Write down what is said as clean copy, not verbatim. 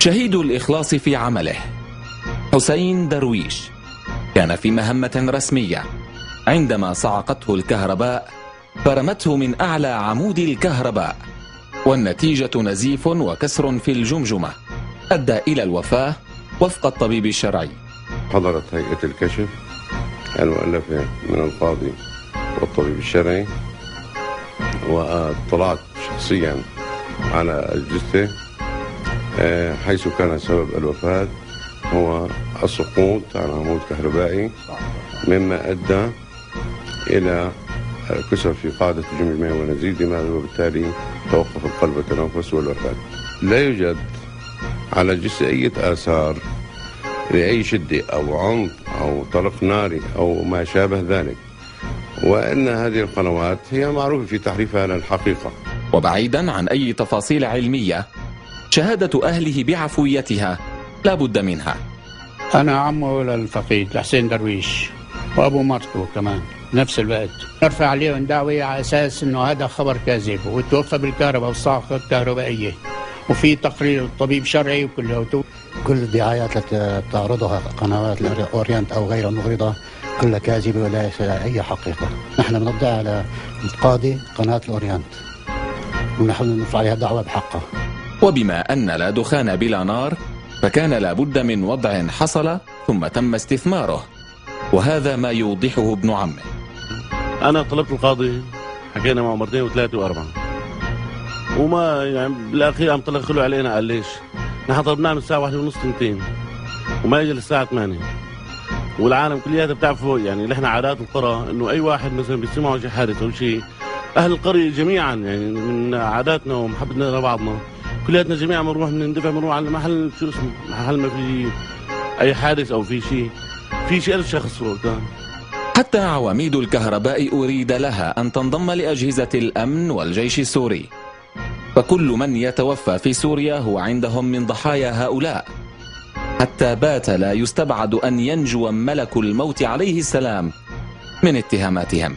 شهيد الإخلاص في عمله حسين درويش كان في مهمة رسمية عندما صعقته الكهرباء فرمته من أعلى عمود الكهرباء، والنتيجة نزيف وكسر في الجمجمة أدى إلى الوفاة وفق الطبيب الشرعي. حضرت هيئة الكشف المؤلفة من القاضي والطبيب الشرعي، واطلعت شخصيا على الجثة، حيث كان سبب الوفاة هو السقوط على عمود كهربائي، مما أدى إلى كسر في قاعدة الجمجمة ونزيف دماغ، وبالتالي توقف القلب والتنفس والوفاة. لا يوجد على الجثة أي آثار لأي شدة أو عنف أو طلق ناري أو ما شابه ذلك، وأن هذه القنوات هي معروفة في تحريفها للحقيقة. وبعيدا عن أي تفاصيل علمية، شهادة أهله بعفويتها لا بد منها. أنا عمه للفقيد لحسين درويش، وأبو مرته كمان نفس الوقت. نرفع عليهم دعوة على أساس أنه هذا خبر كاذب، وتوفى بالكهرباء والصاعقة الكهربائية، وفي تقرير طبيب شرعي وكله. كل الدعايات التي تعرضها قنوات الأورينت أو غير المغرضة كلها كاذبة وليس أي حقيقة. نحن بنضع على القاضي قناة الأورينت ونحن نرفع عليها دعوة بحقها. وبما أن لا دخان بلا نار، فكان لابد من وضع حصل ثم تم استثماره، وهذا ما يوضحه ابن عمه. أنا طلبت القاضي، حكينا معه مرتين وثلاثة وأربعة، وما يعني بالأخير عم تلخلوا علينا. قال ليش؟ نحن طلبناه من الساعة 1:30 2، وما يجي للساعة 8. والعالم كلياتها بتعرفوا يعني نحن عادات القرى انه اي واحد مثلا بيسمعوا شيء حادث او شيء، اهل القريه جميعا يعني من عاداتنا ومحبتنا لبعضنا كلياتنا جميعا بنروح بنندفع بنروح على محل شو اسمه، محل ما في اي حادث او في شيء 1000 شخص وقتها. حتى عواميد الكهرباء أريد لها أن تنضم لأجهزة الأمن والجيش السوري، فكل من يتوفى في سوريا هو عندهم من ضحايا هؤلاء، حتى بات لا يستبعد أن ينجو ملك الموت عليه السلام من اتهاماتهم.